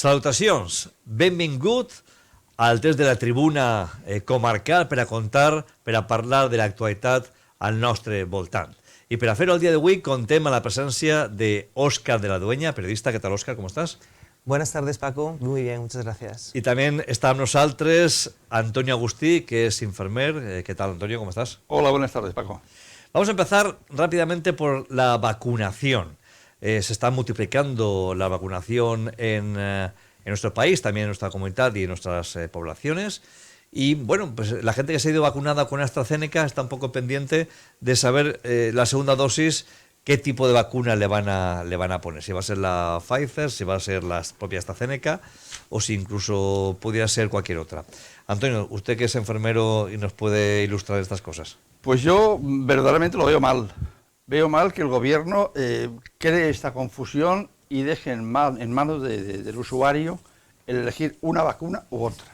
Salutacions, benvingut al test de la tribuna comarcal per a contar, per a parlar de l'actualitat al nostre voltant. I per a fer-ho el dia d'avui contem amb la presència d'Òscar de la Dueña, periodista. ¿Qué tal, Òscar? ¿Cómo estás? Buenas tardes, Paco. Muy bien, muchas gracias. Y también está con nosotros Antonio Agustí, que es enfermer. ¿Qué tal, Antonio? ¿Cómo estás? Hola, buenas tardes, Paco. Vamos a empezar rápidamente por la vacunación. Se está multiplicando la vacunación en nuestro país, también en nuestra comunidad y en nuestras poblaciones. Y bueno, pues la gente que se ha ido vacunada con AstraZeneca está un poco pendiente de saber la segunda dosis, qué tipo de vacuna le van a poner. Si va a ser la Pfizer, si va a ser la propia AstraZeneca o si incluso pudiera ser cualquier otra. Antonio, usted que es enfermero y nos puede ilustrar estas cosas. Pues yo verdaderamente lo veo mal. Veo mal que el gobierno cree esta confusión y deje en manos del usuario el elegir una vacuna u otra.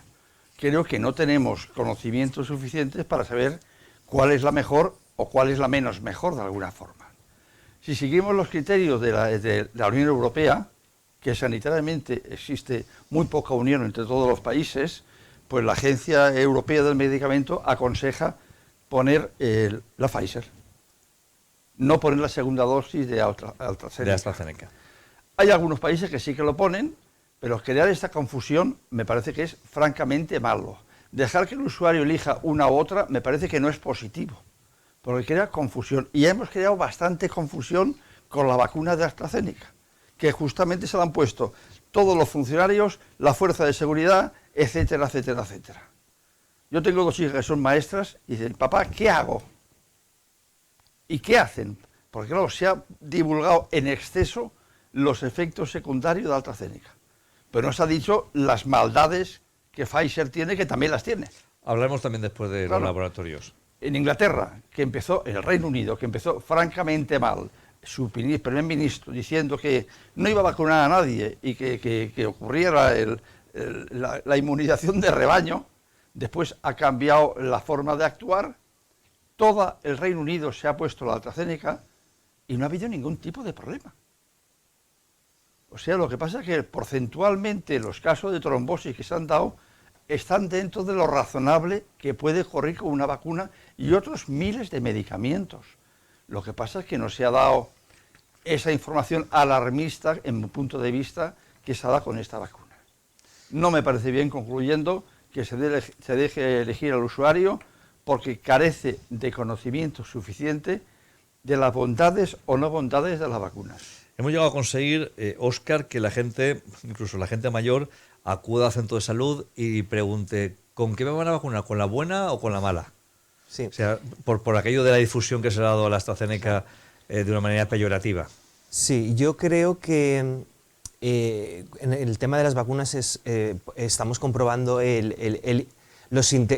Creo que no tenemos conocimientos suficientes para saber cuál es la mejor o cuál es la menos mejor de alguna forma. Si seguimos los criterios de la Unión Europea, que sanitariamente existe muy poca unión entre todos los países, pues la Agencia Europea del Medicamento aconseja poner la Pfizer, no poner la segunda dosis de AstraZeneca. Hay algunos países que sí que lo ponen, pero crear esta confusión me parece que es francamente malo. Dejar que el usuario elija una u otra me parece que no es positivo, porque crea confusión. Y hemos creado bastante confusión con la vacuna de AstraZeneca, que justamente se la han puesto todos los funcionarios, la fuerza de seguridad, etcétera, etcétera, etcétera. Yo tengo dos hijas que son maestras y dicen, papá, ¿qué hago? ¿Y qué hacen? Porque claro, se ha divulgado en exceso los efectos secundarios de AstraZeneca. Pero no se ha dicho las maldades que Pfizer tiene, que también las tiene. Hablaremos también después de los laboratorios. En Inglaterra, en el Reino Unido, que empezó francamente mal, su primer ministro diciendo que no iba a vacunar a nadie y que ocurriera la inmunización de rebaño, después ha cambiado la forma de actuar. Todo el Reino Unido se ha puesto la AstraZeneca y no ha habido ningún tipo de problema. O sea, lo que pasa es que porcentualmente los casos de trombosis que se han dado están dentro de lo razonable que puede ocurrir con una vacuna y otros miles de medicamentos. Lo que pasa es que no se ha dado esa información alarmista, en mi punto de vista, que se ha dado con esta vacuna. No me parece bien, concluyendo, que se deje elegir al usuario porque carece de conocimiento suficiente de las bondades o no bondades de las vacunas. Hemos llegado a conseguir, Óscar, que la gente, incluso la gente mayor, acuda al centro de salud y pregunte, ¿con qué me van a vacunar? ¿Con la buena o con la mala? Sí. O sea, por aquello de la difusión que se ha dado a la AstraZeneca de una manera peyorativa. Sí, yo creo que en el tema de las vacunas estamos comprobando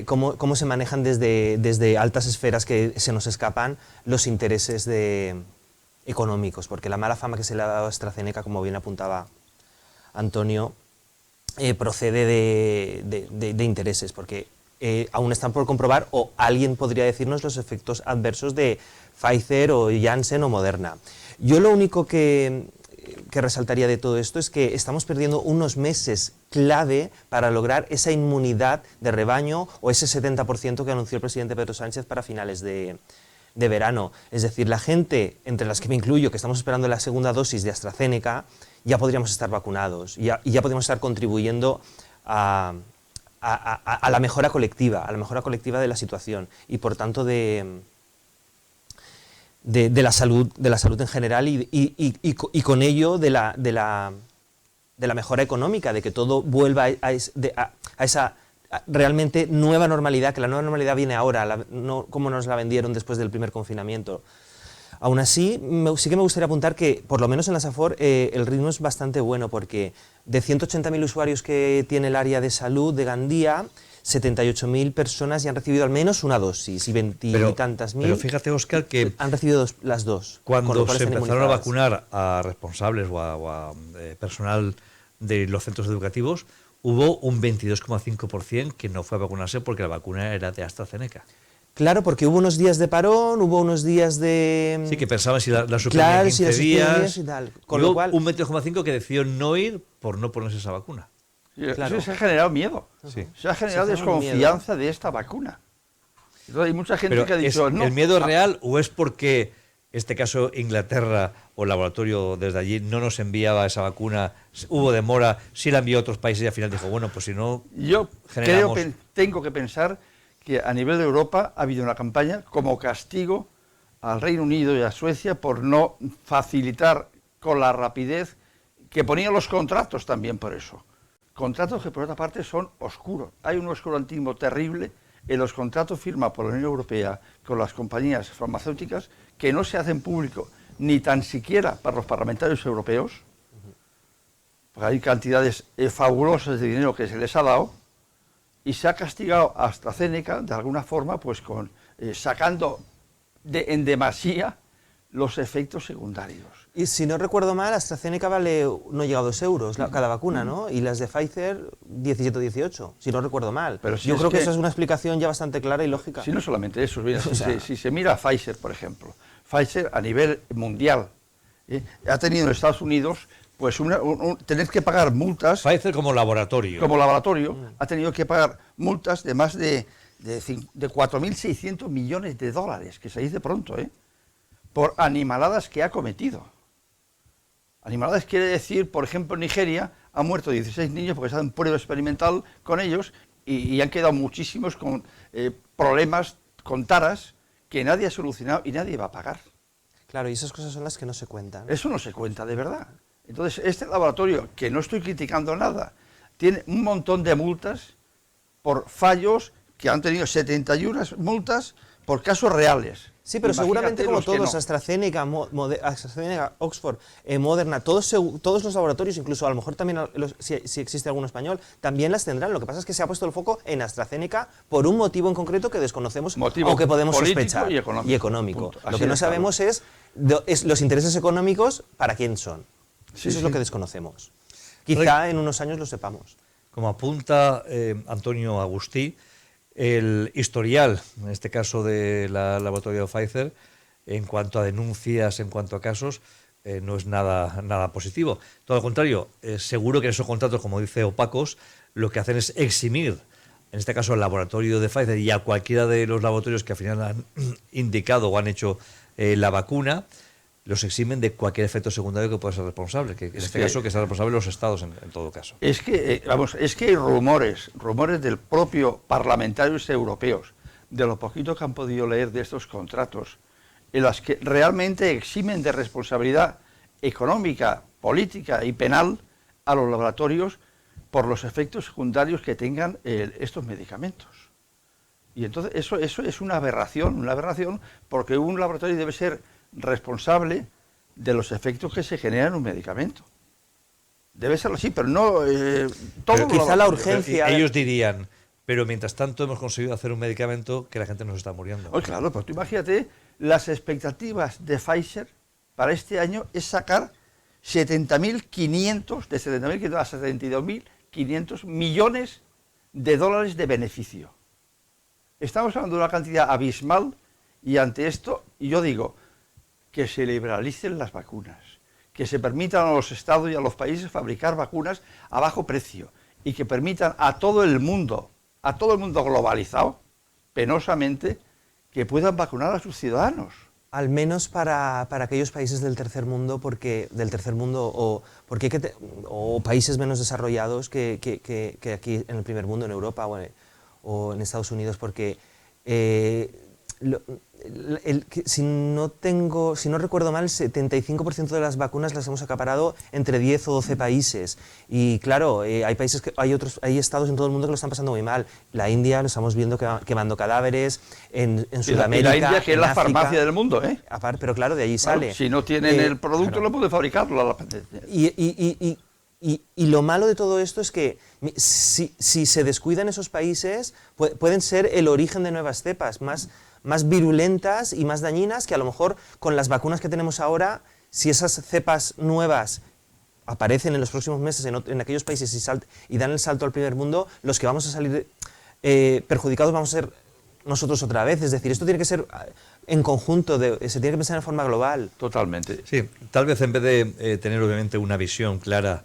cómo se manejan desde altas esferas que se nos escapan los intereses económicos, porque la mala fama que se le ha dado a AstraZeneca, como bien apuntaba Antonio, procede de intereses, porque aún están por comprobar o alguien podría decirnos los efectos adversos de Pfizer o Janssen o Moderna. Yo lo único que resaltaría de todo esto es que estamos perdiendo unos meses clave para lograr esa inmunidad de rebaño o ese 70% que anunció el presidente Pedro Sánchez para finales de verano. Es decir, la gente, entre las que me incluyo, que estamos esperando la segunda dosis de AstraZeneca, ya podríamos estar vacunados y ya podríamos estar contribuyendo a la mejora colectiva, de la situación y por tanto de la salud en general y con ello de la mejora económica, de que todo vuelva a esa realmente nueva normalidad, que la nueva normalidad viene ahora, no como nos la vendieron después del primer confinamiento. Aún así, sí que me gustaría apuntar que, por lo menos en la SAFOR, el ritmo es bastante bueno, porque de 180.000 usuarios que tiene el área de salud de Gandía, 78.000 personas ya han recibido al menos una dosis y 20 y tantas mil. Pero fíjate, Óscar, que han recibido las dos. Cuando se empezaron a vacunar a responsables o a personal de los centros educativos, hubo un 22,5% que no fue a vacunarse porque la vacuna era de AstraZeneca. Claro, porque hubo unos días de parón, hubo unos días de... Sí, que pensaban si la suspendían Claro, 15 si la suspendían días. y tal. Y Con hubo lo cual... un 22,5 que decidió no ir por no ponerse esa vacuna. Claro. Eso se ha generado miedo. Sí. Se ha generado Se ha generado desconfianza de esta vacuna. Entonces, hay mucha gente Pero que ha dicho, no. ¿el miedo es real o es porque, este caso, Inglaterra o el laboratorio desde allí no nos enviaba esa vacuna, hubo demora, sí la envió a otros países y al final dijo, bueno, pues si no Yo generamos... tengo que pensar que a nivel de Europa ha habido una campaña como castigo al Reino Unido y a Suecia por no facilitar con la rapidez que ponían los contratos también por eso. Contratos que por otra parte son oscuros. Hay un oscurantismo terrible en los contratos firmados por la Unión Europea con las compañías farmacéuticas que no se hacen público ni tan siquiera para los parlamentarios europeos, porque hay cantidades fabulosas de dinero que se les ha dado, y se ha castigado a AstraZeneca de alguna forma, pues con sacando en demasía los efectos secundarios. Y si no recuerdo mal, AstraZeneca vale, no llega a 2 euros cada vacuna, ¿no? Y las de Pfizer, 17 o 18, si no recuerdo mal. Pero si yo es creo que que esa es una explicación ya bastante clara y lógica. Si no solamente eso, mira, O sea, si se mira a Pfizer, por ejemplo, Pfizer a nivel mundial ha tenido en Estados Unidos, pues tener que pagar multas. Pfizer como laboratorio. Como laboratorio, ha tenido que pagar multas de más de 4.600 millones de dólares, que se dice pronto, por animaladas que ha cometido. Animaladas quiere decir, por ejemplo, en Nigeria han muerto 16 niños porque se han prueba experimental con ellos y han quedado muchísimos con problemas, con taras, que nadie ha solucionado y nadie va a pagar. Claro, y esas cosas son las que no se cuentan. Eso no se cuenta de verdad. Entonces, este laboratorio, que no estoy criticando nada, tiene un montón de multas por fallos, que han tenido 71 multas por casos reales. Sí, pero Imagínate seguramente como los que todos, no. AstraZeneca, Oxford, Moderna, todos los laboratorios, incluso a lo mejor también si existe alguno español, también las tendrán. Lo que pasa es que se ha puesto el foco en AstraZeneca por un motivo en concreto que desconocemos o que podemos político sospechar. y económico. Lo Así que no de claro. sabemos es los intereses económicos para quién son. Sí, Eso es lo sí. que desconocemos. Quizá en unos años lo sepamos. Como apunta Antonio Agustí, el historial, en este caso de la laboratorio Pfizer, en cuanto a denuncias, en cuanto a casos, no es nada positivo. Todo lo contrario, seguro que en esos contratos, como dice, opacos, lo que hacen es eximir, en este caso al laboratorio de Pfizer y a cualquiera de los laboratorios que al final han indicado o han hecho la vacuna, los eximen de cualquier efecto secundario que pueda ser responsable, que en este caso que sea responsable los estados en todo caso. Es que, es que hay rumores del propio parlamentarios europeos, de lo poquito que han podido leer de estos contratos, en las que realmente eximen de responsabilidad económica, política y penal a los laboratorios por los efectos secundarios que tengan estos medicamentos. Y entonces eso es una aberración, porque un laboratorio debe ser responsable de los efectos que se generan en un medicamento. Debe serlo así, pero no Pero quizá la urgencia... Ellos dirían, pero mientras tanto hemos conseguido hacer un medicamento que la gente nos está muriendo. Oh, claro, pues tú imagínate, las expectativas de Pfizer para este año es sacar 70.500, de 70.500 a 72.500 millones de dólares de beneficio. Estamos hablando de una cantidad abismal y ante esto, yo digo, que se liberalicen las vacunas, que se permitan a los estados y a los países fabricar vacunas a bajo precio y que permitan a todo el mundo globalizado, penosamente, que puedan vacunar a sus ciudadanos. Al menos para aquellos países del tercer mundo, o países menos desarrollados que aquí en el primer mundo, en Europa o en Estados Unidos, porque si no recuerdo mal, el 75% de las vacunas las hemos acaparado entre 10 o 12 países. Y claro, hay estados en todo el mundo que lo están pasando muy mal. La India, lo estamos viendo quemando cadáveres, en Sudamérica, y la India, que es la África, farmacia del mundo, Aparte, pero claro, de allí sale. Si no tienen el producto, claro. no pueden fabricarlo. Y lo malo de todo esto es que si se descuidan esos países, pueden ser el origen de nuevas cepas, más virulentas y más dañinas, que a lo mejor con las vacunas que tenemos ahora, si esas cepas nuevas aparecen en los próximos meses en aquellos países y dan el salto al primer mundo, los que vamos a salir perjudicados vamos a ser nosotros otra vez. Es decir, esto tiene que ser en conjunto, se tiene que pensar de forma global. Totalmente. Sí, tal vez en vez de tener obviamente una visión clara,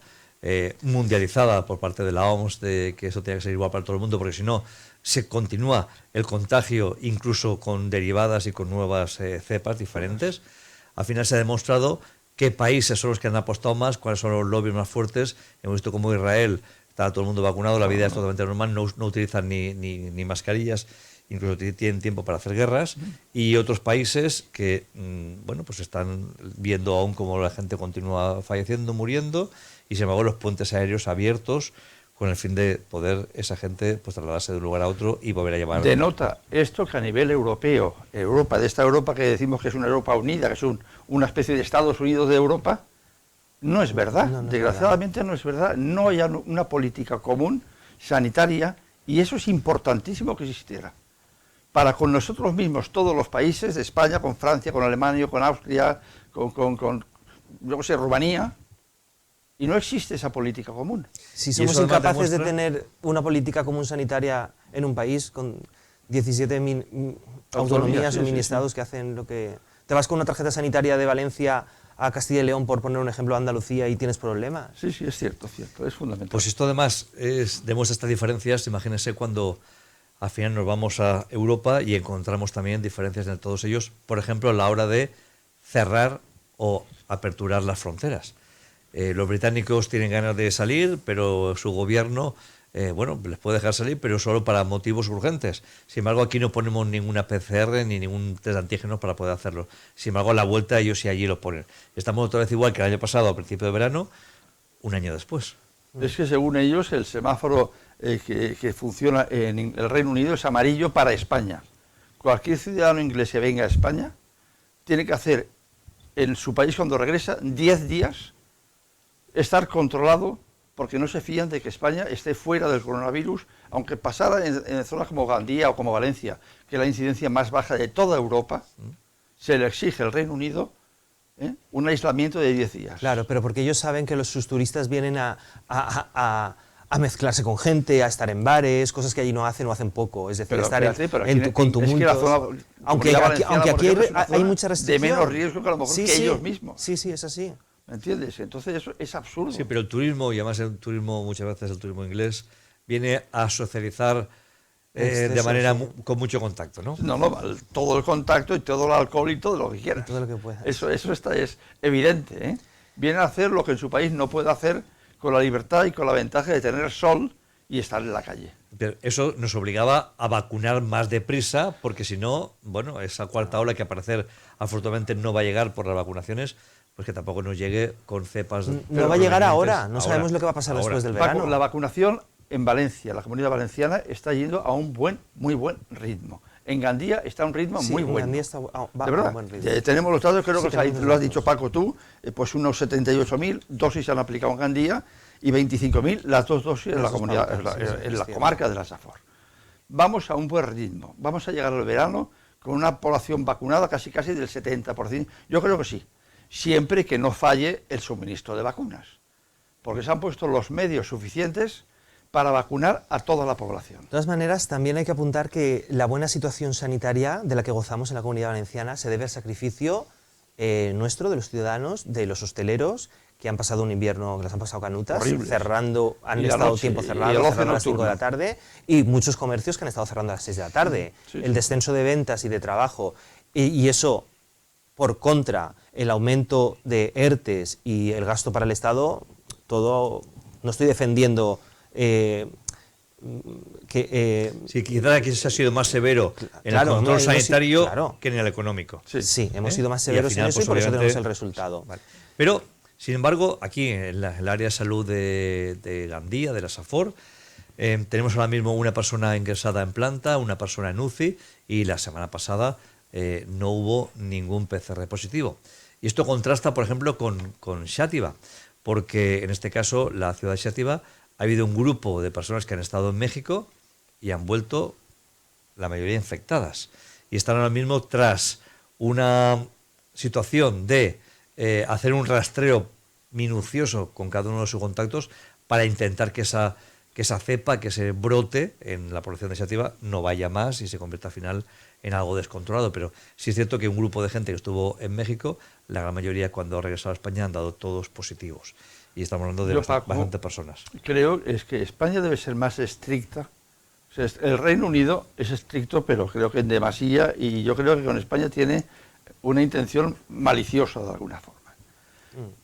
mundializada por parte de la OMS, de que eso tiene que ser igual para todo el mundo, porque si no, se continúa el contagio incluso con derivadas y con nuevas cepas diferentes. Al final se ha demostrado qué países son los que han apostado más, cuáles son los lobbies más fuertes. Hemos visto cómo Israel está todo el mundo vacunado, la vida es totalmente normal, no utilizan ni mascarillas, incluso tienen tiempo para hacer guerras, y otros países que bueno, pues están viendo aún cómo la gente continúa falleciendo, muriendo, y sin embargo los puentes aéreos abiertos con el fin de poder esa gente pues trasladarse de un lugar a otro y volver a llevar. Denota esto que a nivel europeo, Europa, de esta Europa que decimos que es una Europa unida, que es una especie de Estados Unidos de Europa, no es verdad. No, no es Desgraciadamente no es verdad. No hay una política común sanitaria, y eso es importantísimo que existiera. Para con nosotros mismos, todos los países de España, con Francia, con Alemania, con Austria, con yo qué sé, Rumanía, y no existe esa política común. Si somos eso además incapaces de demuestra- tener una política común sanitaria en un país con 17 autonomías o sí, sí, mini-estados que hacen lo que... Te vas con una tarjeta sanitaria de Valencia a Castilla y León, por poner un ejemplo, a Andalucía, y tienes problemas. Sí, sí, es cierto, es fundamental. Pues esto además demuestra estas diferencias. Imagínense cuando al final nos vamos a Europa y encontramos también diferencias entre todos ellos, por ejemplo, a la hora de cerrar o aperturar las fronteras. Los británicos tienen ganas de salir, pero su gobierno, bueno, les puede dejar salir, pero solo para motivos urgentes. Sin embargo, aquí no ponemos ninguna PCR ni ningún test de antígenos para poder hacerlo. Sin embargo, a la vuelta ellos sí allí lo ponen. Estamos otra vez igual que el año pasado, a principio de verano, un año después. Es que según ellos el semáforo que funciona en el Reino Unido es amarillo para España. Cualquier ciudadano inglés que venga a España tiene que hacer en su país, cuando regresa, 10 días, estar controlado, porque no se fían de que España esté fuera del coronavirus, aunque pasara en zonas como Gandía o como Valencia, que es la incidencia más baja de toda Europa, se le exige al Reino Unido un aislamiento de 10 días. Claro, pero porque ellos saben que sus turistas vienen a mezclarse con gente, a estar en bares, cosas que allí no hacen poco. Es decir, Pero, estar espérate, pero aquí con es que tumultos. la zona, aunque Comunidad aquí, Valenciana, por aquí ejemplo, es una hay zona mucha restricción. de menos riesgo que a lo mejor que ellos mismos. Sí, sí, es así. ¿Me entiendes? Entonces eso es absurdo. Sí, pero el turismo, y además el turismo, muchas veces el turismo inglés, viene a socializar de Exceso, manera sí. con mucho contacto, ¿no? No, todo el contacto y todo el alcohol y todo lo que quieras. Y todo lo que puedas. Eso es evidente, ¿eh? Viene a hacer lo que en su país no puede hacer, con la libertad y con la ventaja de tener sol y estar en la calle. Pero eso nos obligaba a vacunar más deprisa, porque si no, bueno, esa cuarta ola que al parecer afortunadamente no va a llegar por las vacunaciones, pues que tampoco nos llegue con cepas. No va a llegar ahora, no ahora, sabemos lo que va a pasar ahora. después del verano. La vacunación en Valencia, la Comunidad Valenciana, está yendo a un muy buen ritmo. En Gandía está a un ritmo Sí, muy en bueno. Gandía está, va de a verdad. un buen ritmo. Tenemos los datos, creo Sí, que tenemos lo los has dicho, datos. Paco, tú, pues unos 78.000 dosis se han aplicado en Gandía y 25.000 las dos dosis en la comunidad, en la comarca de la Safor. Vamos a un buen ritmo. Vamos a llegar al verano con una población vacunada casi del 70%. Yo creo que sí, siempre que no falle el suministro de vacunas, porque se han puesto los medios suficientes para vacunar a toda la población. De todas maneras, también hay que apuntar que la buena situación sanitaria de la que gozamos en la Comunidad Valenciana se debe al sacrificio nuestro, de los ciudadanos, de los hosteleros, que han pasado un invierno, que les han pasado canutas, Horribles. cerrando, han Y la estado noche, tiempo y el cerrados, ocio cerrando a las 5 de la nocturno. tarde, y muchos comercios que han estado cerrando a las 6 de la tarde. Sí, El sí. descenso de ventas y de trabajo, y eso, por contra, el aumento de ERTES y el gasto para el Estado, todo, no estoy defendiendo Sí, quizás aquí se ha sido más severo en Claro, el control no, sanitario claro. que en el económico. Sí, hemos ¿Eh? sido más Y al severos final, en eso pues, y por eso obviamente- tenemos el resultado. Vale. Pero, sin embargo, aquí en el área de salud de Gandía, de la Safor, tenemos ahora mismo una persona ingresada en planta, una persona en UCI, y la semana pasada no hubo ningún PCR positivo. Y esto contrasta, por ejemplo, con Xàtiva, porque en este caso, la ciudad de Xàtiva, ha habido un grupo de personas que han estado en México y han vuelto la mayoría infectadas. Y están ahora mismo tras una situación de hacer un rastreo minucioso con cada uno de sus contactos para intentar que que esa cepa, que ese brote en la población legislativa no vaya más y se convierta al final en algo descontrolado. Pero sí es cierto que un grupo de gente que estuvo en México, la gran mayoría cuando ha regresado a España han dado todos positivos. Y estamos hablando de bastantes personas. Creo es que España debe ser más estricta. O sea, el Reino Unido es estricto, pero creo que en demasía, y yo creo que con España tiene una intención maliciosa de alguna forma.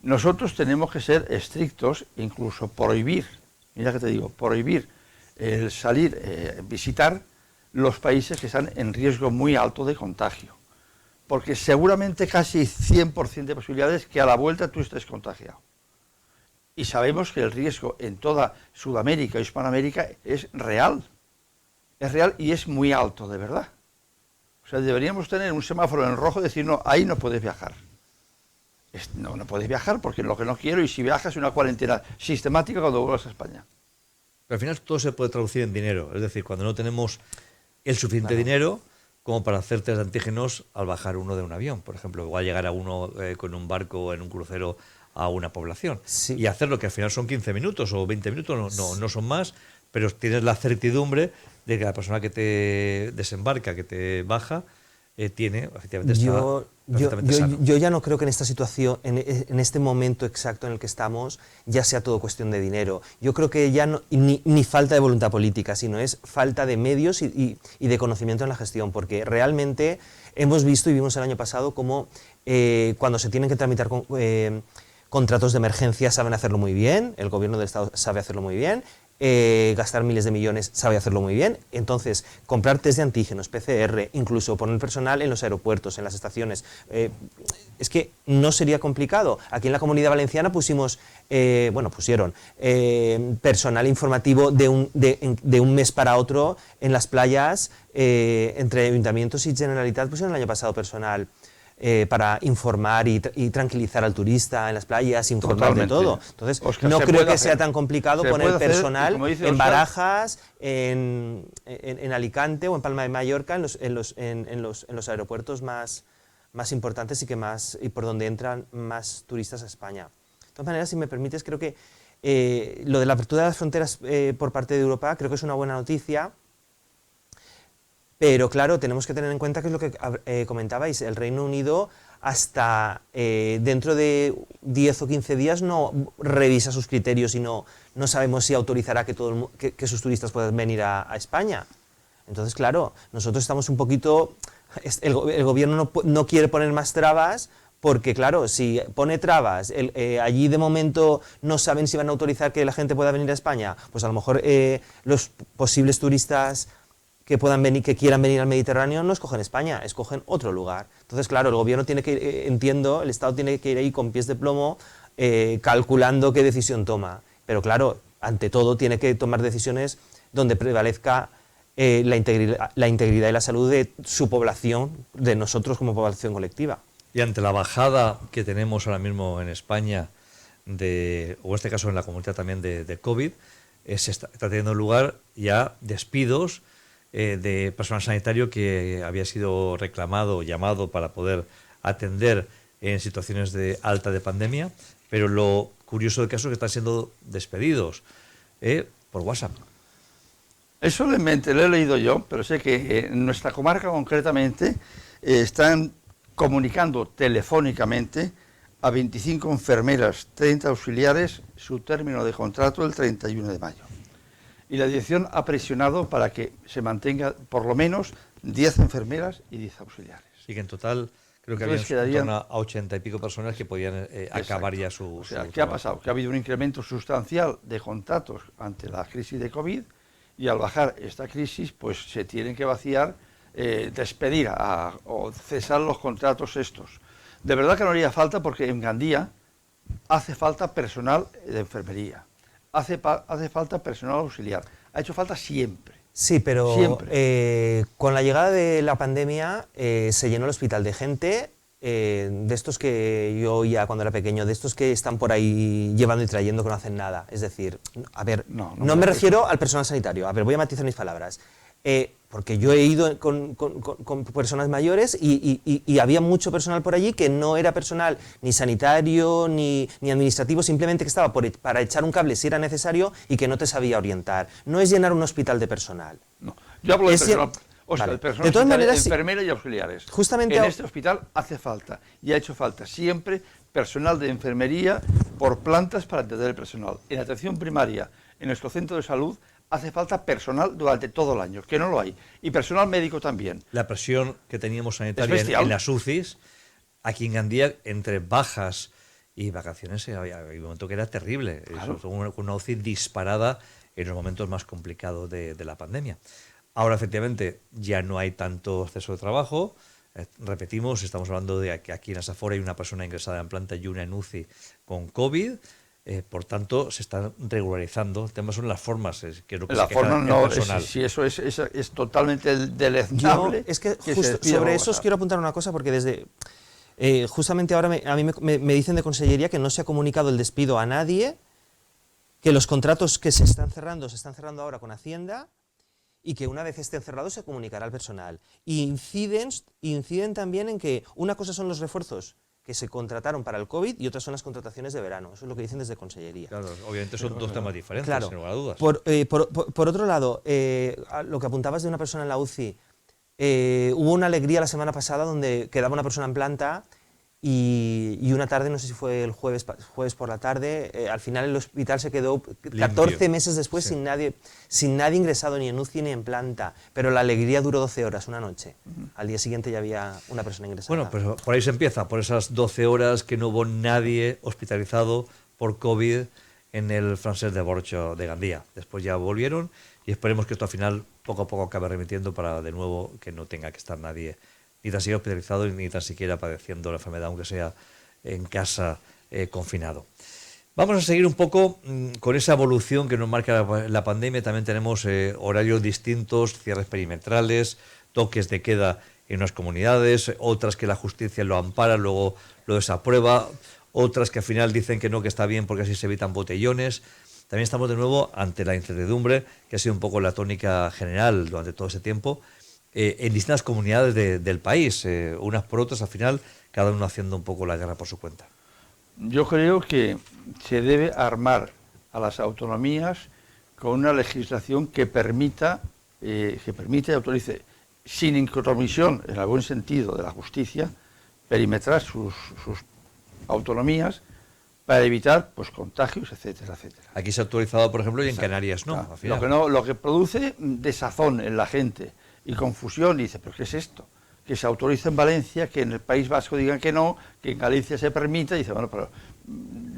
Nosotros tenemos que ser estrictos, incluso prohibir, mira que te digo, prohibir el salir, visitar los países que están en riesgo muy alto de contagio. Porque seguramente casi 100% de posibilidades que a la vuelta tú estés contagiado. Y sabemos que el riesgo en toda Sudamérica y Hispanoamérica es real. Es real y es muy alto, de verdad. O sea, deberíamos tener un semáforo en rojo y decir, no, ahí no puedes viajar. No, no puedes viajar porque es lo que no quiero, y si viajas una cuarentena sistemática cuando vuelvas a España. Pero al final todo se puede traducir en dinero. Es decir, cuando no tenemos el suficiente dinero como para hacer test de antígenos al bajar uno de un avión. Por ejemplo, igual llegar a uno con un barco o en un crucero a una población. Sí. Y hacerlo, que al final son 15 minutos o 20 minutos, no son más, pero tienes la certidumbre de que la persona que te desembarca, que te baja, tiene, efectivamente, yo ya no creo que en esta situación, en este momento exacto en el que estamos, ya sea todo cuestión de dinero. Yo creo que ya no, ni falta de voluntad política, sino es falta de medios y de conocimiento en la gestión, porque realmente hemos visto y vimos el año pasado cómo cuando se tienen que tramitar contratos de emergencia saben hacerlo muy bien, el gobierno del Estado sabe hacerlo muy bien, gastar miles de millones sabe hacerlo muy bien. Entonces, comprar test de antígenos, PCR, incluso poner personal en los aeropuertos, en las estaciones, es que no sería complicado. Aquí en la Comunidad Valenciana pusieron personal informativo de un mes para otro en las playas, entre ayuntamientos y Generalitat pusieron el año pasado personal para informar y tranquilizar al turista en las playas, informar de todo. Entonces, Oscar, no creo que sea tan complicado poner personal en Barajas, en Alicante o en Palma de Mallorca, en los aeropuertos más importantes y por donde entran más turistas a España. De todas maneras, si me permites, creo que lo de la apertura de las fronteras por parte de Europa creo que es una buena noticia. Pero claro, tenemos que tener en cuenta que es lo que comentabais, el Reino Unido hasta dentro de 10 o 15 días no revisa sus criterios y no sabemos si autorizará que sus turistas puedan venir a España. Entonces, claro, nosotros estamos un poquito... El gobierno no quiere poner más trabas porque, claro, si pone trabas, allí de momento no saben si van a autorizar que la gente pueda venir a España, pues a lo mejor los posibles turistas que quieran venir al Mediterráneo no escogen España, escogen otro lugar. Entonces, claro, el gobierno tiene que, el Estado tiene que ir ahí con pies de plomo, calculando qué decisión toma. Pero claro, ante todo tiene que tomar decisiones donde prevalezca la integridad y la salud de su población, de nosotros como población colectiva. Y ante la bajada que tenemos ahora mismo en España, o en este caso en la comunidad también de COVID, se está teniendo lugar ya despidos de personal sanitario que había sido reclamado, llamado para poder atender en situaciones de alta de pandemia, pero lo curioso del caso es que están siendo despedidos por WhatsApp. Eso lo he leído yo, pero sé que en nuestra comarca concretamente están comunicando telefónicamente a 25 enfermeras, 30 auxiliares, su término de contrato el 31 de mayo. Y la dirección ha presionado para que se mantenga por lo menos 10 enfermeras y 10 auxiliares. Y que en total creo que había en torno a 80 y pico personas que podían acabar ya su... O sea, ¿qué ha pasado? Que ha habido un incremento sustancial de contratos ante la crisis de COVID, y al bajar esta crisis, pues se tienen que vaciar, despedir o cesar los contratos estos. De verdad que no haría falta, porque en Gandía hace falta personal de enfermería. Hace falta personal auxiliar. Ha hecho falta siempre. Sí, pero con la llegada de la pandemia se llenó el hospital de gente, de estos que yo oía cuando era pequeño, de estos que están por ahí llevando y trayendo que no hacen nada. Es decir, a ver, no me refiero al personal sanitario. A ver, voy a matizar mis palabras. porque yo he ido con personas mayores y había mucho personal por allí que no era personal ni sanitario ni administrativo, simplemente que estaba para echar un cable si era necesario y que no te sabía orientar. No es llenar un hospital de personal. No, yo hablo de personal. Vale. El personal De todas maneras, enfermeras y auxiliares. Justamente en este hospital hace falta, y ha hecho falta siempre, personal de enfermería por plantas para atender el personal. En atención primaria, en nuestro centro de salud, hace falta personal durante todo el año, que no lo hay. Y personal médico también. La presión que teníamos sanitaria en las UCIs, aquí en Gandía, entre bajas y vacaciones, había un momento que era terrible. Claro. Una UCI disparada en los momentos más complicados de la pandemia. Ahora, efectivamente, ya no hay tanto exceso de trabajo. Repetimos, estamos hablando de que aquí en Asafora hay una persona ingresada en planta y una en UCI con COVID. Por tanto, se están regularizando. El tema son las formas, que es lo que la se queja forma no, el personal. si eso es totalmente deleznable. Es que justo sobre eso os quiero apuntar una cosa, porque desde justamente ahora a mí me dicen de Consellería que no se ha comunicado el despido a nadie, que los contratos que se están cerrando ahora con Hacienda, y que una vez estén cerrados se comunicará al personal. Y inciden también en que una cosa son los refuerzos que se contrataron para el COVID y otras son las contrataciones de verano. Eso es lo que dicen desde Consellería. Claro, obviamente son dos temas diferentes, claro, sin lugar a dudas. Por otro lado, lo que apuntabas de una persona en la UCI, hubo una alegría la semana pasada donde quedaba una persona en planta y una tarde, no sé si fue el jueves por la tarde, al final el hospital se quedó 14 Limpio. meses después Sí. sin nadie ingresado ni en UCI ni en planta, pero la alegría duró 12 horas, una noche. Al día siguiente ya había una persona ingresada. Bueno, pues por ahí se empieza, por esas 12 horas que no hubo nadie hospitalizado por COVID en el Francesc de Borcho de Gandía. Después ya volvieron y esperemos que esto al final poco a poco acabe remitiendo para de nuevo que no tenga que estar nadie ni tan siquiera hospitalizado ni tan siquiera padeciendo la enfermedad, aunque sea en casa confinado. Vamos a seguir un poco con esa evolución que nos marca la pandemia. También tenemos horarios distintos, cierres perimetrales, toques de queda en unas comunidades, otras que la justicia lo ampara, luego lo desaprueba, otras que al final dicen que no, que está bien porque así se evitan botellones. También estamos de nuevo ante la incertidumbre, que ha sido un poco la tónica general durante todo ese tiempo, en distintas comunidades del país, unas por otras, al final, cada uno haciendo un poco la guerra por su cuenta. Yo creo que se debe armar a las autonomías con una legislación que permita y autorice, sin intromisión, en algún sentido, de la justicia, perimetrar sus autonomías para evitar pues contagios, etcétera, etcétera. Aquí se ha autorizado, por ejemplo, y en Exacto. Canarias no. Claro. Al final. Lo que produce desazón en la gente y confusión, y dice, ¿pero qué es esto? Que se autoriza en Valencia, que en el País Vasco digan que no, que en Galicia se permita, y dice, bueno, pero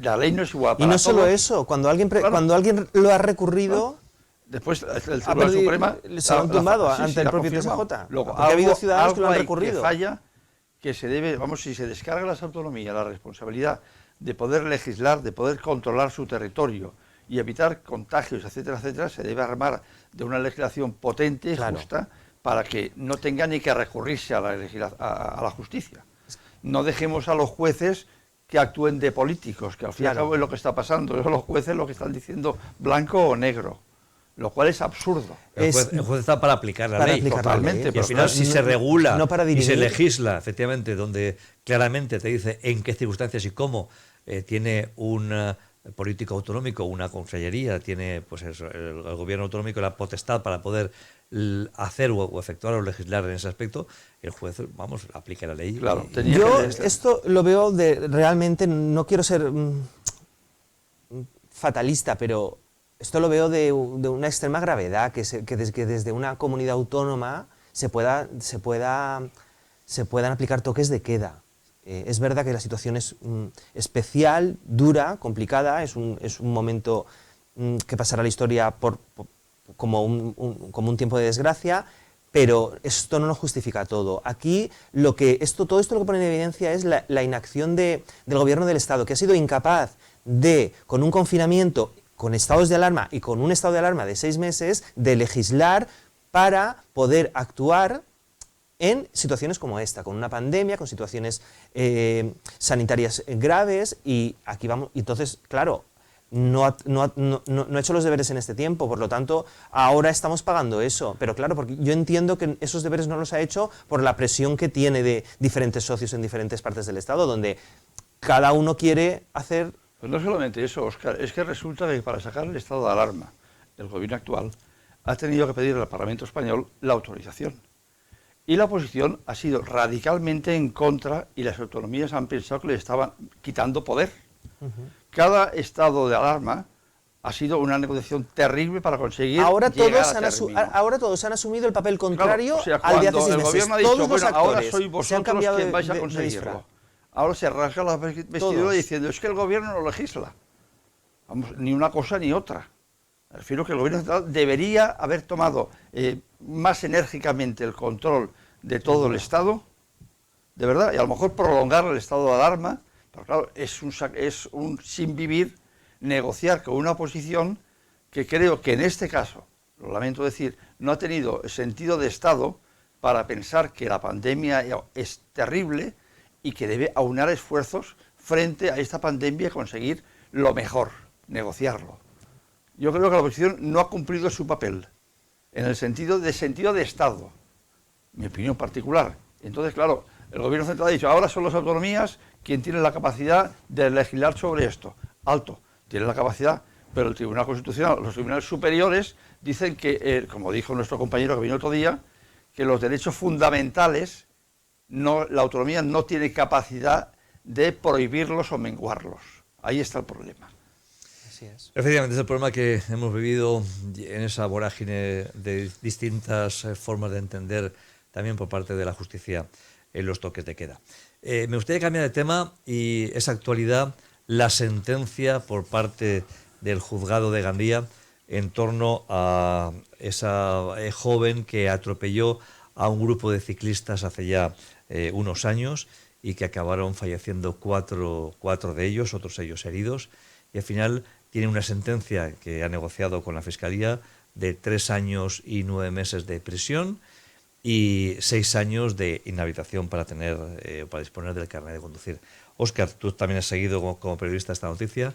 la ley no es igual para y no solo todos. eso, cuando alguien Claro. cuando alguien lo ha recurrido, Después el Tribunal Suprema se lo han tumbado ante el la propio confirmado. TSJ. Luego, Porque ha habido ciudadanos que lo han hay recurrido. Que falla, que se debe, vamos, si se descarga a las autonomías la responsabilidad de poder legislar, de poder controlar su territorio y evitar contagios, etcétera, etcétera, se debe armar de una legislación potente y Claro. justa para que no tenga ni que recurrirse a la justicia. No dejemos a los jueces que actúen de políticos, que al fin y al Claro. cabo es lo que está pasando. Son los jueces lo que están diciendo blanco o negro, lo cual es absurdo. El juez está para aplicar la para ley. aplicar la totalmente, ley. Y al final, si No- se regula no para y se dirimir. legisla, efectivamente, donde claramente te dice en qué circunstancias y cómo tiene un político autonómico, una consellería, tiene pues eso, el gobierno autonómico la potestad para poder hacer o efectuar o legislar en ese aspecto, el juez, vamos, aplica la ley. Claro, y- tenía Yo que- esto lo veo realmente, no quiero ser fatalista, pero esto lo veo de una extrema gravedad, que desde una comunidad autónoma se puedan aplicar toques de queda. Es verdad que la situación es especial, dura, complicada, es un momento que pasará a la historia como un tiempo de desgracia, pero esto no lo justifica todo. Aquí todo esto lo que pone en evidencia es la inacción del gobierno del Estado, que ha sido incapaz de, con un confinamiento, con estados de alarma y con un estado de alarma de 6 meses, de legislar para poder actuar en situaciones como esta, con una pandemia, con situaciones sanitarias graves, y aquí vamos. Entonces, claro, no ha hecho los deberes en este tiempo, por lo tanto, ahora estamos pagando eso. Pero claro, porque yo entiendo que esos deberes no los ha hecho por la presión que tiene de diferentes socios en diferentes partes del Estado, donde cada uno quiere hacer... Pues no solamente eso, Óscar, es que resulta que para sacar el estado de alarma, el gobierno actual ha tenido que pedir al Parlamento español la autorización. Y la oposición ha sido radicalmente en contra y las autonomías han pensado que le estaban quitando poder. Cada estado de alarma ha sido una negociación terrible para conseguir ahora llegar todos a término. ahora todos han asumido el papel contrario Claro, o sea, al de hace cuando 6 el meses. gobierno ha dicho, Todos los bueno, ahora actores sois se han vosotros cambiado quien vais a de conseguirlo. disfraz. Ahora se rasga la vestidura Todos. diciendo, es que el gobierno no legisla. Vamos, ni una cosa ni otra. Me refiero que el gobierno central debería haber tomado más enérgicamente el control de todo el Estado, de verdad, y a lo mejor prolongar el estado de alarma, pero claro, es un sin vivir negociar con una oposición que creo que en este caso, lo lamento decir, no ha tenido sentido de Estado para pensar que la pandemia es terrible y que debe aunar esfuerzos frente a esta pandemia y conseguir lo mejor, negociarlo. Yo creo que la oposición no ha cumplido su papel, en el sentido de Estado, mi opinión particular. Entonces, claro, el gobierno central ha dicho, ahora son las autonomías quien tiene la capacidad de legislar sobre esto. Alto, tiene la capacidad, pero el Tribunal Constitucional, los tribunales superiores, dicen que, como dijo nuestro compañero que vino otro día, que los derechos fundamentales, la autonomía no tiene capacidad de prohibirlos o menguarlos. Ahí está el problema. Así es. Efectivamente, es el problema que hemos vivido en esa vorágine de distintas formas de entender también por parte de la justicia en los toques de queda. Me gustaría cambiar de tema y esa actualidad, la sentencia por parte del juzgado de Gandía en torno a esa joven que atropelló a un grupo de ciclistas hace ya unos años y que acabaron falleciendo cuatro de ellos, otros ellos heridos, y al final tiene una sentencia que ha negociado con la Fiscalía de 3 años y 9 meses de prisión y 6 años de inhabilitación para para disponer del carnet de conducir. Óscar, tú también has seguido como periodista esta noticia.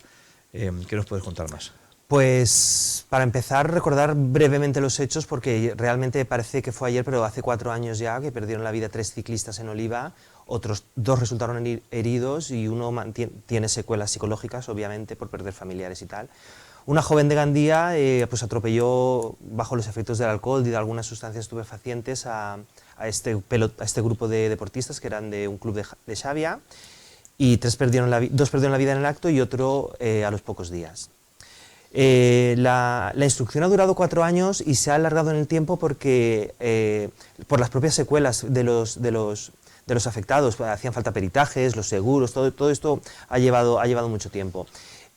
¿Qué nos puedes contar más? Pues para empezar, recordar brevemente los hechos, porque realmente parece que fue ayer, pero hace 4 años ya, que perdieron la vida 3 ciclistas en Oliva, otros 2 resultaron heridos y uno tiene secuelas psicológicas, obviamente, por perder familiares y tal. Una joven de Gandía pues atropelló bajo los efectos del alcohol y de algunas sustancias estupefacientes a este grupo de deportistas que eran de un club de Xavia, y 2 perdieron la vida en el acto y otro a los pocos días. La instrucción ha durado 4 años y se ha alargado en el tiempo porque por las propias secuelas de los afectados, hacían falta peritajes, los seguros, todo esto ha llevado mucho tiempo.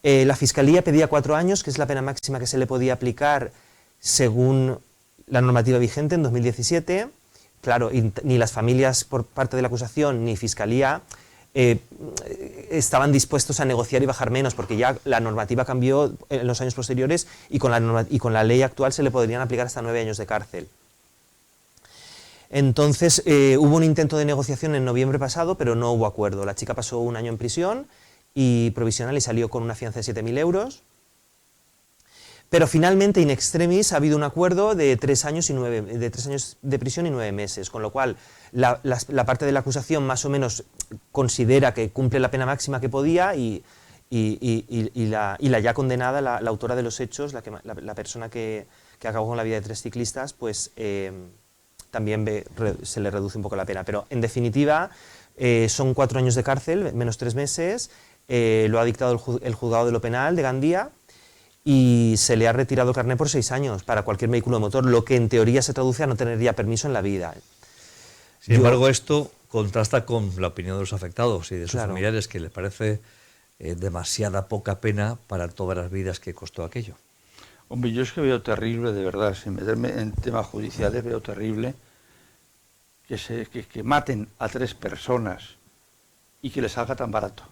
La Fiscalía pedía 4 años, que es la pena máxima que se le podía aplicar según la normativa vigente en 2017. Claro, ni las familias por parte de la acusación ni Fiscalía estaban dispuestos a negociar y bajar menos, porque ya la normativa cambió en los años posteriores y con la ley actual se le podrían aplicar hasta 9 años de cárcel. Entonces hubo un intento de negociación en noviembre pasado, pero no hubo acuerdo. La chica pasó 1 año en prisión y provisional y salió con una fianza de 7.000 euros. Pero finalmente, in extremis, ha habido un acuerdo de 3 años de prisión y 9 meses, con lo cual la parte de la acusación más o menos considera que cumple la pena máxima que podía y la ya condenada, la autora de los hechos, la persona que acabó con la vida de 3 ciclistas, pues también se le reduce un poco la pena. Pero en definitiva son 4 años de cárcel, menos 3 meses, lo ha dictado el juzgado de lo penal de Gandía, y se le ha retirado el carnet por 6 años para cualquier vehículo de motor, lo que en teoría se traduce a no tener ya permiso en la vida. Sin embargo, esto contrasta con la opinión de los afectados y de sus Claro. familiares, que les parece demasiada poca pena para todas las vidas que costó aquello. Hombre, yo es que veo terrible, de verdad, sin meterme en temas judiciales, veo terrible que maten a 3 personas y que les salga tan barato.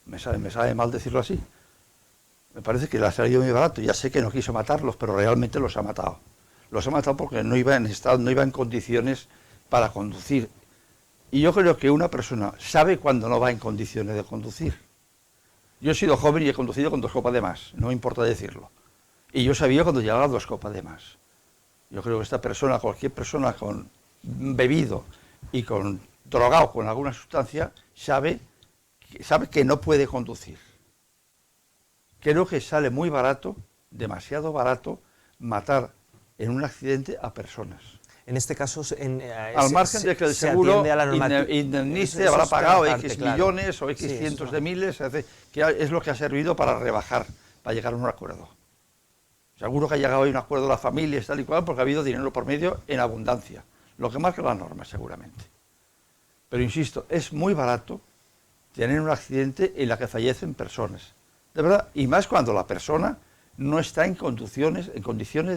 Me sabe mal decirlo así. Me parece que le ha salido muy barato. Ya sé que no quiso matarlos, pero realmente los ha matado. Los ha matado porque no iba en condiciones para conducir. Y yo creo que una persona sabe cuando no va en condiciones de conducir. Yo he sido joven y he conducido con 2 copas de más, no me importa decirlo. Y yo sabía cuando llegaba 2 copas de más. Yo creo que esta persona, cualquier persona con bebido y con drogado con alguna sustancia, sabe que no puede conducir. Creo que sale muy barato, demasiado barato, matar en un accidente a personas. En este caso, al margen de que el seguro indemnice, habrá pagado X millones o X cientos de miles, que es lo que ha servido para rebajar, para llegar a un acuerdo. Seguro que ha llegado a un acuerdo de las familias, tal y cual, porque ha habido dinero por medio en abundancia, lo que marca la norma, seguramente. Pero insisto, es muy barato tener un accidente en la que fallecen personas, de verdad, y más cuando la persona no está en condiciones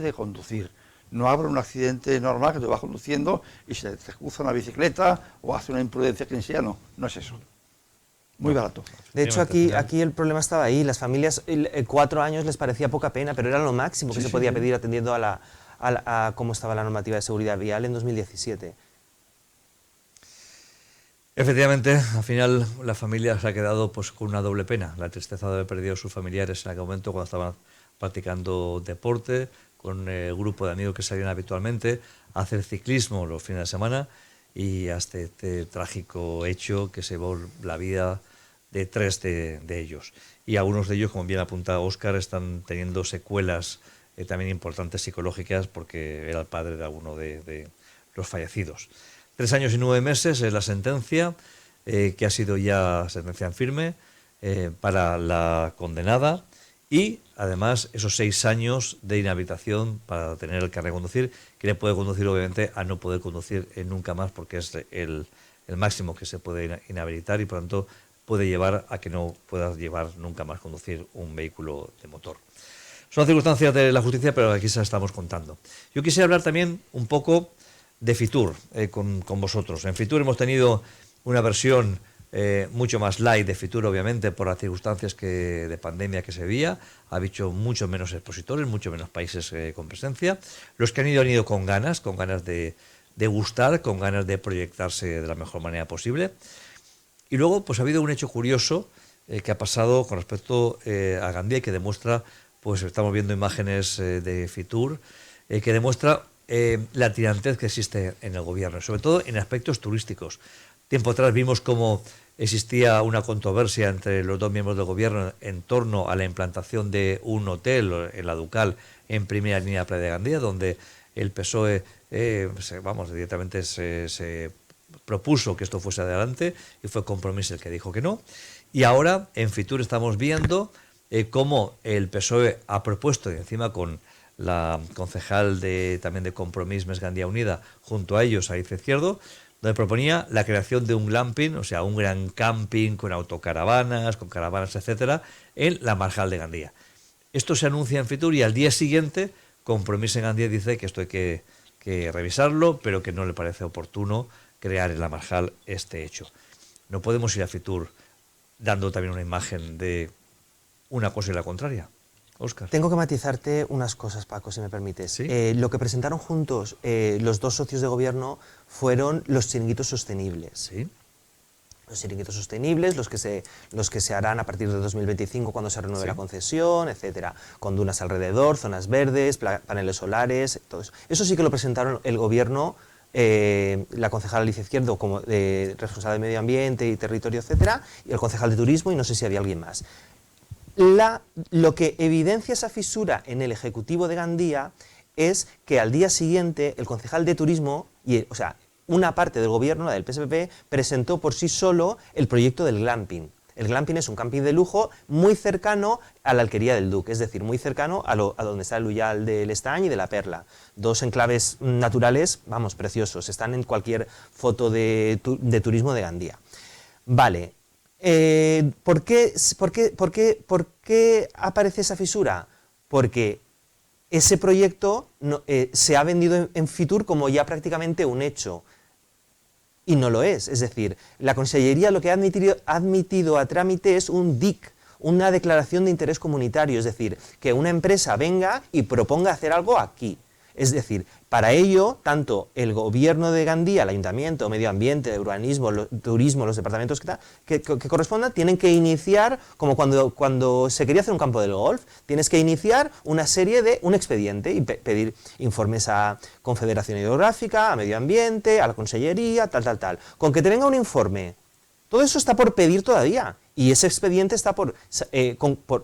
de conducir. No habrá un accidente normal que te va conduciendo y se te cruza una bicicleta o hace una imprudencia que sea, no es eso. Muy barato. De hecho, aquí el problema estaba ahí. Las familias, 4 años les parecía poca pena, pero era lo máximo que se podía pedir atendiendo a cómo estaba la normativa de seguridad vial en 2017. Efectivamente, al final la familia se ha quedado pues con una doble pena. La tristeza de haber perdido a sus familiares en aquel momento cuando estaban practicando deporte, con el grupo de amigos que salían habitualmente a hacer ciclismo los fines de semana, y hasta este trágico hecho que se llevó la vida de 3 de ellos. Y algunos de ellos, como bien apunta Óscar, están teniendo secuelas también importantes psicológicas porque era el padre de alguno de los fallecidos. 3 años y 9 meses es la sentencia, que ha sido ya sentencia en firme para la condenada, y además esos 6 años de inhabilitación para tener el carnet de conducir, que le puede conducir obviamente a no poder conducir nunca más, porque es el máximo que se puede inhabilitar y por tanto puede llevar a que no puedas llevar nunca más conducir un vehículo de motor. Son circunstancias de la justicia, pero aquí se las estamos contando. Yo quisiera hablar también un poco de Fitur con vosotros. En Fitur hemos tenido una versión mucho más light de Fitur, obviamente, por las circunstancias de pandemia que se veía. Ha habido mucho menos expositores, mucho menos países con presencia. Los que han ido con ganas de gustar, con ganas de proyectarse de la mejor manera posible. Y luego pues ha habido un hecho curioso que ha pasado con respecto a Gandía y que demuestra, pues estamos viendo imágenes de Fitur, que demuestra la tirantez que existe en el gobierno, sobre todo en aspectos turísticos. Tiempo atrás vimos cómo existía una controversia entre los 2 miembros del gobierno en torno a la implantación de un hotel en la Ducal en primera línea de Playa de Gandía, donde el PSOE directamente se propuso que esto fuese adelante y fue Compromís el que dijo que no. Y ahora en Fitur estamos viendo cómo el PSOE ha propuesto, y encima con la concejal también de Compromís Més Gandía Unida, junto a ellos, Alicia Izquierdo, donde proponía la creación de un glamping, o sea, un gran camping con autocaravanas, con caravanas, etcétera, en la Marjal de Gandía. Esto se anuncia en Fitur y al día siguiente Compromís en Gandía dice que esto hay que revisarlo, pero que no le parece oportuno crear en la Marjal este hecho. No podemos ir a Fitur dando también una imagen de una cosa y la contraria. Óscar. Tengo que matizarte unas cosas, Paco, si me permites. ¿Sí? Lo que presentaron juntos los 2 socios de gobierno fueron los chiringuitos sostenibles. ¿Sí? Los chiringuitos sostenibles, los que se harán a partir de 2025 cuando se renueve la concesión, etcétera, con dunas alrededor, zonas verdes, paneles solares, todo eso. Eso sí que lo presentaron el gobierno, la concejal Alicia Izquierdo como responsable de medio ambiente y territorio, etcétera, y el concejal de turismo, y no sé si había alguien más. Lo que evidencia esa fisura en el Ejecutivo de Gandía es que al día siguiente el concejal de turismo, o sea, una parte del gobierno, la del PSPP, presentó por sí solo el proyecto del glamping. El glamping es un camping de lujo muy cercano a la Alquería del Duc, es decir, muy cercano a donde está el Ullal del Estany y de la Perla. 2 enclaves naturales, vamos, preciosos, están en cualquier foto de turismo de Gandía. Vale. ¿Por qué aparece esa fisura? Porque ese proyecto se ha vendido en Fitur como ya prácticamente un hecho, y no lo es. Es decir, la Consellería lo que ha admitido a trámite es un DIC, una declaración de interés comunitario, es decir, que una empresa venga y proponga hacer algo aquí. Es decir, Para ello, tanto el gobierno de Gandía, el ayuntamiento, medio ambiente, urbanismo, turismo, los departamentos que correspondan, tienen que iniciar, como cuando se quería hacer un campo del golf, tienes que iniciar un expediente y pedir informes a Confederación Hidrográfica, a medio ambiente, a la consellería, tal. Con que te venga un informe, todo eso está por pedir todavía. Y ese expediente está por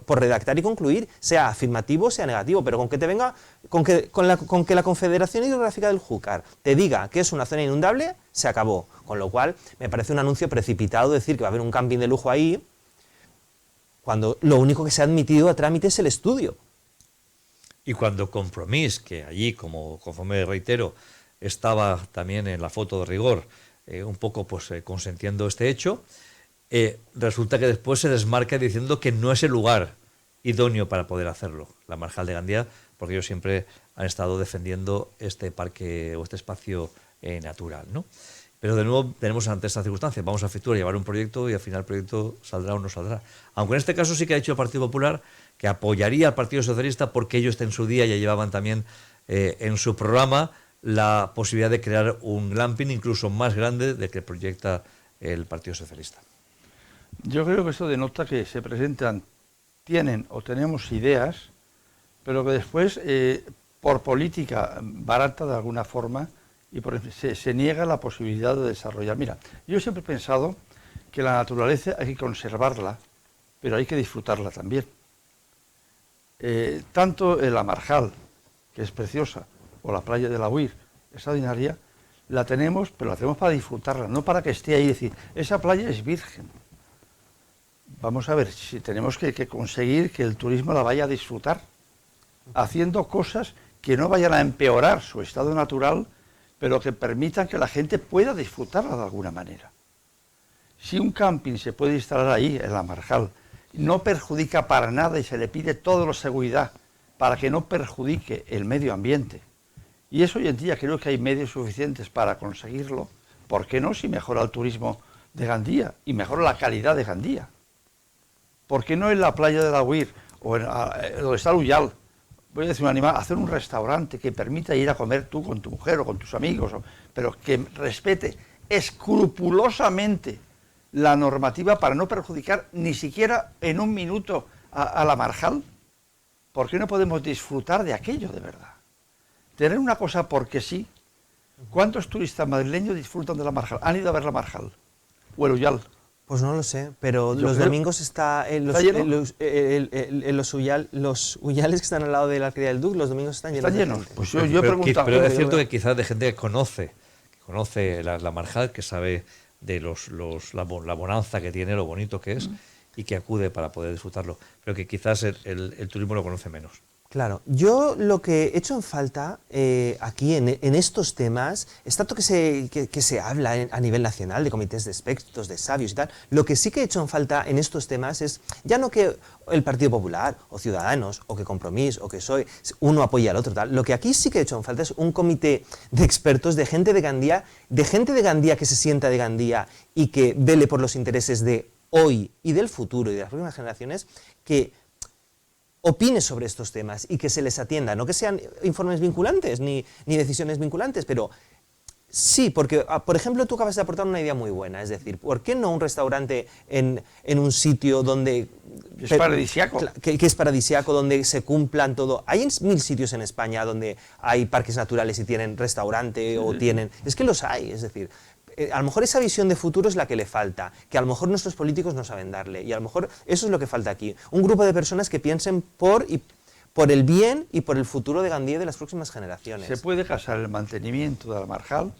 redactar y concluir, sea afirmativo, sea negativo, pero con que te venga, con que la Confederación Hidrográfica del Júcar te diga que es una zona inundable, se acabó. Con lo cual, me parece un anuncio precipitado decir que va a haber un camping de lujo ahí, cuando lo único que se ha admitido a trámite es el estudio. Y cuando Compromís, que allí, conforme reitero, estaba también en la foto de rigor, un poco consentiendo este hecho, resulta que después se desmarca diciendo que no es el lugar idóneo para poder hacerlo, la Marjal de Gandía, porque ellos siempre han estado defendiendo este parque o este espacio natural, ¿no? Pero de nuevo tenemos ante esta circunstancia, vamos a Fitur a llevar un proyecto y al final el proyecto saldrá o no saldrá. Aunque en este caso sí que ha dicho el Partido Popular que apoyaría al Partido Socialista porque ellos en su día ya llevaban también en su programa la posibilidad de crear un glamping incluso más grande del que proyecta el Partido Socialista. Yo creo que eso denota que se presentan, tienen o tenemos ideas, pero que después, por política barata de alguna forma, se niega la posibilidad de desarrollar. Mira, yo siempre he pensado que la naturaleza hay que conservarla, pero hay que disfrutarla también. Tanto la Marjal, que es preciosa, o la playa de la Huir, extraordinaria, la tenemos, pero la tenemos para disfrutarla, no para que esté ahí y decir, esa playa es virgen. Vamos a ver, si tenemos que conseguir que el turismo la vaya a disfrutar, haciendo cosas que no vayan a empeorar su estado natural, pero que permitan que la gente pueda disfrutarla de alguna manera. Si un camping se puede instalar ahí, en la Marjal, no perjudica para nada y se le pide toda la seguridad para que no perjudique el medio ambiente, y eso hoy en día creo que hay medios suficientes para conseguirlo, ¿por qué no si mejora el turismo de Gandía y mejora la calidad de Gandía? ¿Por qué no en la playa de la Huir o donde está el Ullal, voy a decir un animal, hacer un restaurante que permita ir a comer tú con tu mujer o con tus amigos, pero que respete escrupulosamente la normativa para no perjudicar ni siquiera en un minuto a la Marjal? ¿Por qué no podemos disfrutar de aquello de verdad? Tener una cosa porque sí. ¿Cuántos turistas madrileños disfrutan de la Marjal? ¿Han ido a ver la Marjal? ¿O el Ullal? Pues no lo sé, pero los domingos está los Ullales que están al lado de la Alquería del Duc, los domingos están llenos. ¿Están llenos? Pues yo he preguntado. Pero es cierto que quizás de gente que conoce la Marjal, que sabe de la bonanza que tiene, lo bonito que es, y que acude para poder disfrutarlo. Pero que quizás el turismo lo conoce menos. Claro, yo lo que he hecho en falta aquí en estos temas es tanto que se habla a nivel nacional de comités de expertos, de sabios y tal. Lo que sí que he hecho en falta en estos temas es ya no que el Partido Popular o Ciudadanos o que Compromís o que PSOE uno apoya al otro tal. Lo que aquí sí que he hecho en falta es un comité de expertos, de gente de Gandía que se sienta de Gandía y que vele por los intereses de hoy y del futuro y de las próximas generaciones, que opine sobre estos temas y que se les atienda, no que sean informes vinculantes ni decisiones vinculantes, pero sí, porque, por ejemplo, tú acabas de aportar una idea muy buena, es decir, ¿por qué no un restaurante en un sitio donde... Es paradisíaco. Que es paradisíaco, donde se cumplan todo. Hay 1000 sitios en España donde hay parques naturales y tienen restaurante o tienen... Es que los hay, es decir... A lo mejor esa visión de futuro es la que le falta, que a lo mejor nuestros políticos no saben darle, y a lo mejor eso es lo que falta aquí. Un grupo de personas que piensen por el bien y por el futuro de Gandía y de las próximas generaciones. Se puede casar el mantenimiento de la Marjal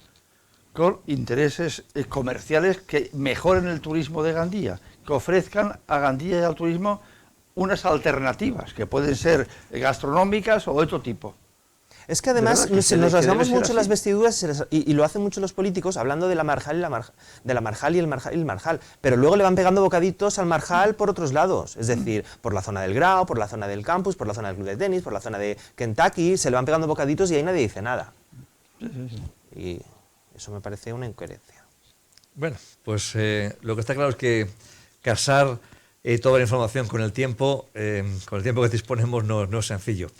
con intereses comerciales que mejoren el turismo de Gandía, que ofrezcan a Gandía y al turismo unas alternativas, que pueden ser gastronómicas o de otro tipo. Es que además nos rasgamos mucho las vestiduras y lo hacen mucho los políticos hablando de la Marjal y el Marjal, pero luego le van pegando bocaditos al Marjal por otros lados, es decir, por la zona del Grao, por la zona del campus, por la zona del club de tenis, por la zona de Kentucky, se le van pegando bocaditos y ahí nadie dice nada. Y eso me parece una incoherencia. Bueno, pues lo que está claro es que casar toda la información con el tiempo que disponemos no es sencillo.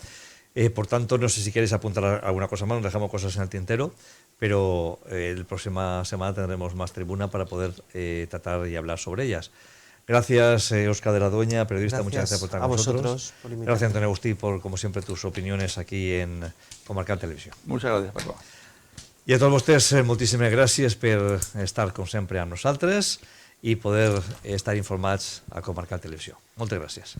Por tanto, no sé si queréis apuntar alguna cosa más, nos dejamos cosas en el tintero, pero la próxima semana tendremos más tribuna para poder tratar y hablar sobre ellas. Gracias, Óscar de la Dueña, periodista, muchas gracias por estar con nosotros. Vosotros por invitarme. Gracias, Antonio Agustí, por, como siempre, tus opiniones aquí en Comarcal Televisió. Muchas gracias, Paco. I a tots vostès, moltíssimes gràcies per estar, com sempre, amb nosaltres i poder estar informats a Comarcal Televisió. Moltes gràcies.